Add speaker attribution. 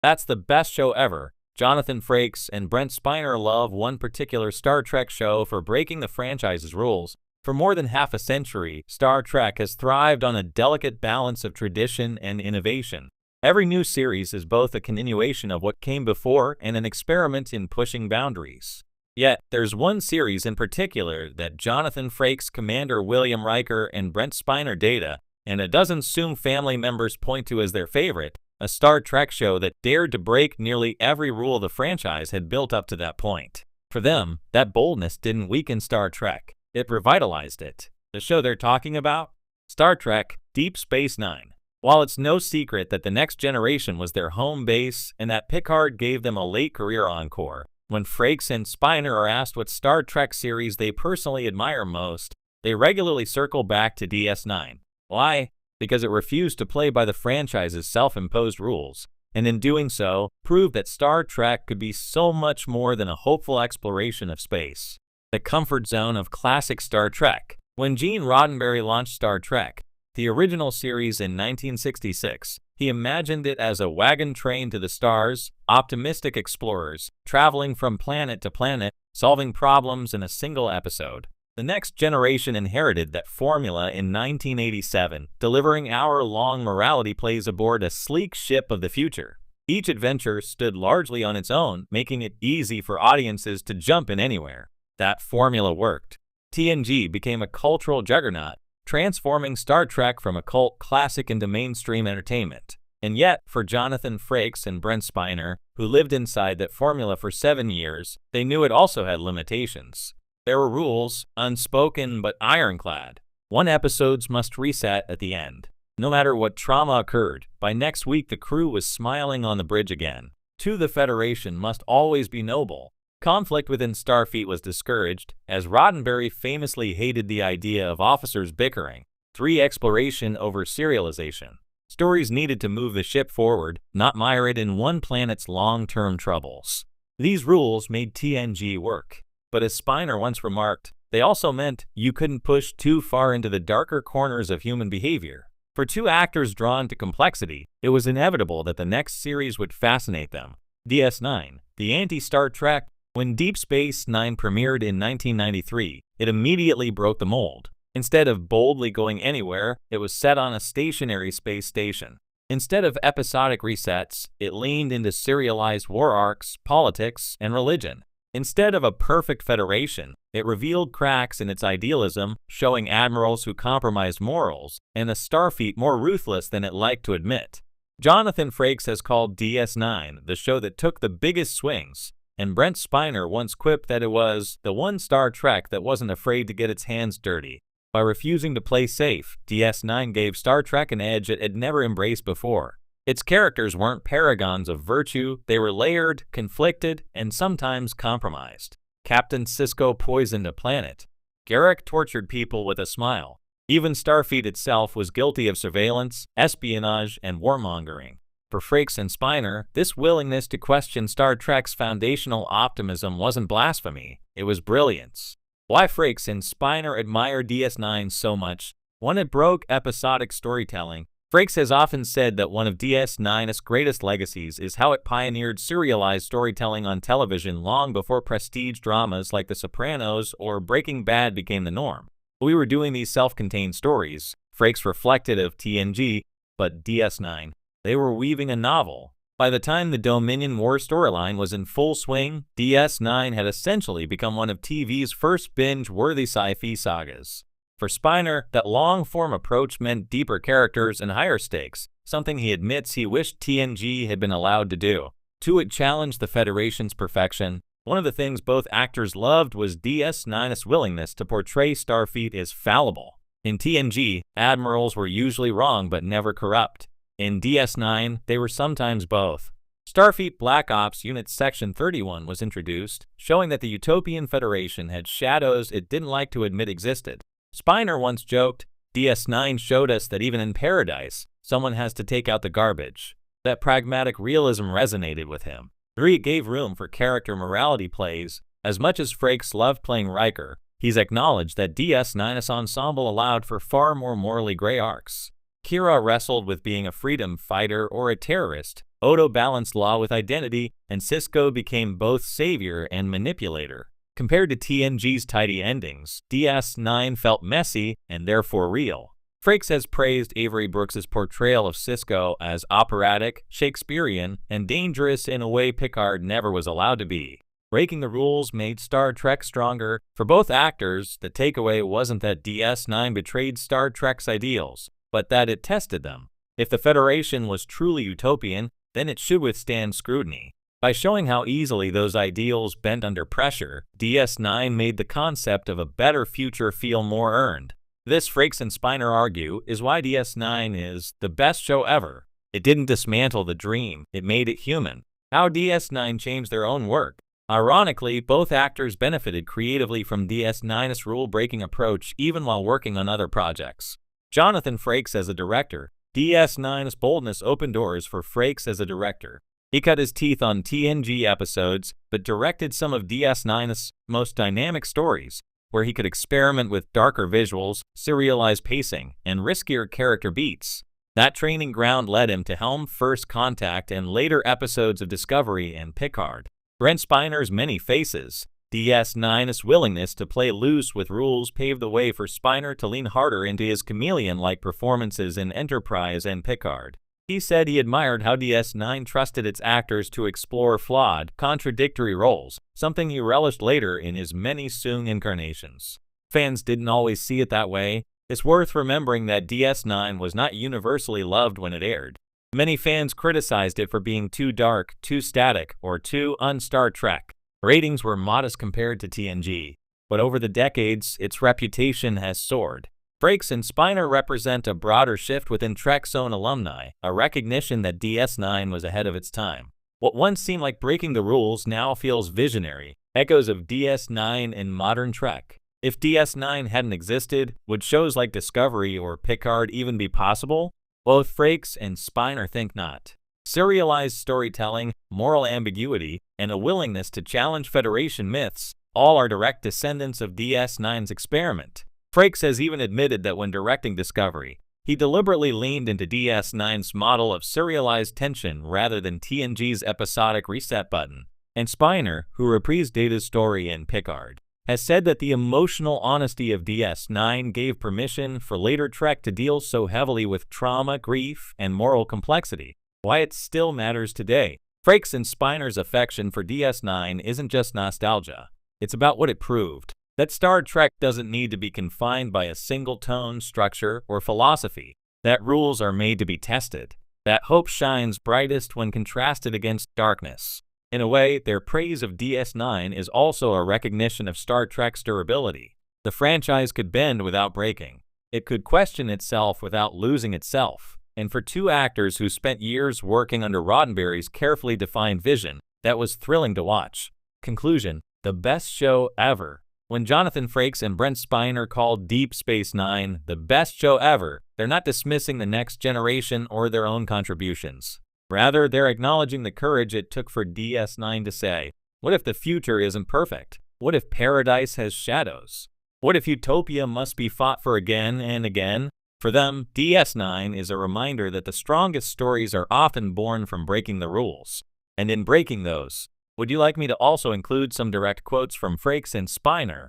Speaker 1: That's the best show ever. Jonathan Frakes and Brent Spiner love one particular Star Trek show for breaking the franchise's rules. For more than half a century, Star Trek has thrived on a delicate balance of tradition and innovation. Every new series is both a continuation of what came before and an experiment in pushing boundaries. Yet, there's one series in particular that Jonathan Frakes, Commander William Riker, and Brent Spiner data, and a dozen Zoom family members point to as their favorite, a Star Trek show that dared to break nearly every rule the franchise had built up to that point. For them, that boldness didn't weaken Star Trek, it revitalized it. The show they're talking about? Star Trek Deep Space Nine. While it's no secret that the Next Generation was their home base and that Picard gave them a late career encore, when Frakes and Spiner are asked what Star Trek series they personally admire most, they regularly circle back to DS9. Why? Because it refused to play by the franchise's self-imposed rules, and in doing so, proved that Star Trek could be so much more than a hopeful exploration of space. The comfort zone of classic Star Trek. When Gene Roddenberry launched Star Trek, the original series in 1966, he imagined it as a wagon train to the stars, optimistic explorers, traveling from planet to planet, solving problems in a single episode. The Next Generation inherited that formula in 1987, delivering hour-long morality plays aboard a sleek ship of the future. Each adventure stood largely on its own, making it easy for audiences to jump in anywhere. That formula worked. TNG became a cultural juggernaut, transforming Star Trek from a cult classic into mainstream entertainment. And yet, for Jonathan Frakes and Brent Spiner, who lived inside that formula for 7 years, they knew it also had limitations. There were rules, unspoken but ironclad. One episodes must reset at the end. No matter what trauma occurred, by next week the crew was smiling on the bridge again. 2. The Federation must always be noble. Conflict within Starfleet was discouraged, as Roddenberry famously hated the idea of officers bickering. 3. Exploration over serialization. Stories needed to move the ship forward, not mire it in one planet's long-term troubles. These rules made TNG work. But as Spiner once remarked, they also meant you couldn't push too far into the darker corners of human behavior. For 2 actors drawn to complexity, it was inevitable that the next series would fascinate them. DS9, the anti-Star Trek. When Deep Space Nine premiered in 1993, it immediately broke the mold. Instead of boldly going anywhere, it was set on a stationary space station. Instead of episodic resets, it leaned into serialized war arcs, politics, and religion. Instead of a perfect federation, it revealed cracks in its idealism, showing admirals who compromised morals, and a Starfleet more ruthless than it liked to admit. Jonathan Frakes has called DS9 the show that took the biggest swings, and Brent Spiner once quipped that it was the one Star Trek that wasn't afraid to get its hands dirty. By refusing to play safe, DS9 gave Star Trek an edge it had never embraced before. Its characters weren't paragons of virtue, they were layered, conflicted, and sometimes compromised. Captain Sisko poisoned a planet. Garak tortured people with a smile. Even Starfleet itself was guilty of surveillance, espionage, and warmongering. For Frakes and Spiner, this willingness to question Star Trek's foundational optimism wasn't blasphemy, it was brilliance. Why Frakes and Spiner admire DS9 so much? 1. It broke episodic storytelling. Frakes has often said that one of DS9's greatest legacies is how it pioneered serialized storytelling on television long before prestige dramas like The Sopranos or Breaking Bad became the norm. We were doing these self-contained stories, Frakes reflected of TNG, but DS9, they were weaving a novel. By the time the Dominion War storyline was in full swing, DS9 had essentially become one of TV's first binge-worthy sci-fi sagas. For Spiner, that long-form approach meant deeper characters and higher stakes, something he admits he wished TNG had been allowed to do. 2. It challenged the Federation's perfection. One of the things both actors loved was DS9's willingness to portray Starfleet as fallible. In TNG, admirals were usually wrong but never corrupt. In DS9, they were sometimes both. Starfleet Black Ops Unit Section 31 was introduced, showing that the Utopian Federation had shadows it didn't like to admit existed. Spiner once joked, DS9 showed us that even in paradise, someone has to take out the garbage. That pragmatic realism resonated with him. 3. It gave room for character morality plays. As much as Frakes loved playing Riker, he's acknowledged that DS9's ensemble allowed for far more morally gray arcs. Kira wrestled with being a freedom fighter or a terrorist, Odo balanced law with identity, and Sisko became both savior and manipulator. Compared to TNG's tidy endings, DS9 felt messy and therefore real. Frakes has praised Avery Brooks's portrayal of Sisko as operatic, Shakespearean, and dangerous in a way Picard never was allowed to be. Breaking the rules made Star Trek stronger. For both actors, the takeaway wasn't that DS9 betrayed Star Trek's ideals, but that it tested them. If the Federation was truly utopian, then it should withstand scrutiny. By showing how easily those ideals bent under pressure, DS9 made the concept of a better future feel more earned. This, Frakes and Spiner argue, is why DS9 is the best show ever. It didn't dismantle the dream, it made it human. How DS9 changed their own work. Ironically, both actors benefited creatively from DS9's rule-breaking approach even while working on other projects. Jonathan Frakes as a director. DS9's boldness opened doors for Frakes as a director. He cut his teeth on TNG episodes, but directed some of DS9's most dynamic stories, where he could experiment with darker visuals, serialized pacing, and riskier character beats. That training ground led him to helm First Contact and later episodes of Discovery and Picard. Brent Spiner's many faces. DS9's willingness to play loose with rules paved the way for Spiner to lean harder into his chameleon-like performances in Enterprise and Picard. He said he admired how DS9 trusted its actors to explore flawed, contradictory roles, something he relished later in his many Soong incarnations. Fans didn't always see it that way. It's worth remembering that DS9 was not universally loved when it aired. Many fans criticized it for being too dark, too static, or too un-Star Trek. Ratings were modest compared to TNG, but over the decades, its reputation has soared. Frakes and Spiner represent a broader shift within Trek's own alumni, a recognition that DS9 was ahead of its time. What once seemed like breaking the rules now feels visionary, echoes of DS9 in modern Trek. If DS9 hadn't existed, would shows like Discovery or Picard even be possible? Both Frakes and Spiner think not. Serialized storytelling, moral ambiguity, and a willingness to challenge Federation myths, all are direct descendants of DS9's experiment. Frakes has even admitted that when directing Discovery, he deliberately leaned into DS9's model of serialized tension rather than TNG's episodic reset button. And Spiner, who reprised Data's story in Picard, has said that the emotional honesty of DS9 gave permission for later Trek to deal so heavily with trauma, grief, and moral complexity. Why it still matters today. Frakes and Spiner's affection for DS9 isn't just nostalgia. It's about what it proved. That Star Trek doesn't need to be confined by a single tone, structure, or philosophy. That rules are made to be tested. That hope shines brightest when contrasted against darkness. In a way, their praise of DS9 is also a recognition of Star Trek's durability. The franchise could bend without breaking. It could question itself without losing itself. And for two actors who spent years working under Roddenberry's carefully defined vision, that was thrilling to watch. Conclusion: the best show ever. When Jonathan Frakes and Brent Spiner called Deep Space Nine the best show ever, they're not dismissing the next generation or their own contributions. Rather, they're acknowledging the courage it took for DS9 to say, what if the future isn't perfect? What if paradise has shadows? What if utopia must be fought for again and again? For them, DS9 is a reminder that the strongest stories are often born from breaking the rules. And in breaking those, would you like me to also include some direct quotes from Frakes and Spiner?